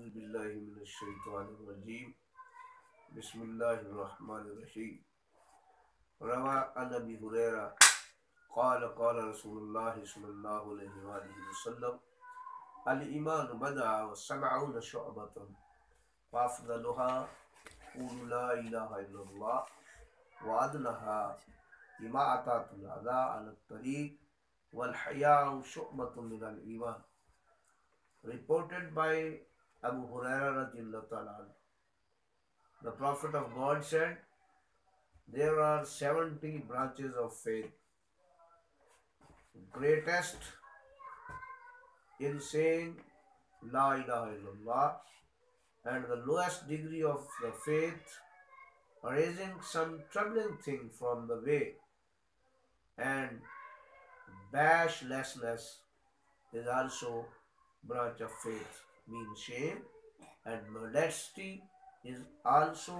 अऊज़ु बिल्लाहि मिनश शैतानिर रजीम बिस्मिल्लाहिर रहमानिर रहीम रवा अन अबी हुरैरा क़ाल क़ाल रसूलुल्लाह सल्लल्लाहु अलैहि वसल्लम अल ईमान बदअ व सबअून शुअबतन फ़अफ़ज़लुहा क़ूलु ला इलाहा इल्लल्लाह व अदनहा इमाअतुल अज़ा अनित तरीक़ वल हयाउ शुअबतुन मिनल ईमान. Reported by Abu Huraira radhiyallahu ta'ala anhu. The Prophet of God said, there are 70 branches of faith. Greatest in saying La ilaha illallah, and the lowest degree of the faith, raising some troubling thing from the way, and bashlessness is also branch of faith, means shame, and modesty is also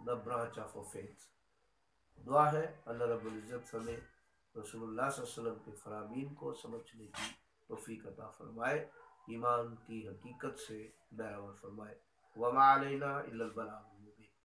the branch of a faith. दुआ है अल्लाह रब्बुल इज़्ज़त हमें रसूलुल्लाह सल्लल्लाहु अलैहि वसल्लम के फरामीन को समझने की तौफीक अता फरमाए, ईमान की हकीकत से बराबर फरमाए. वमा अलैना इल्लल बलागुल मुबीन.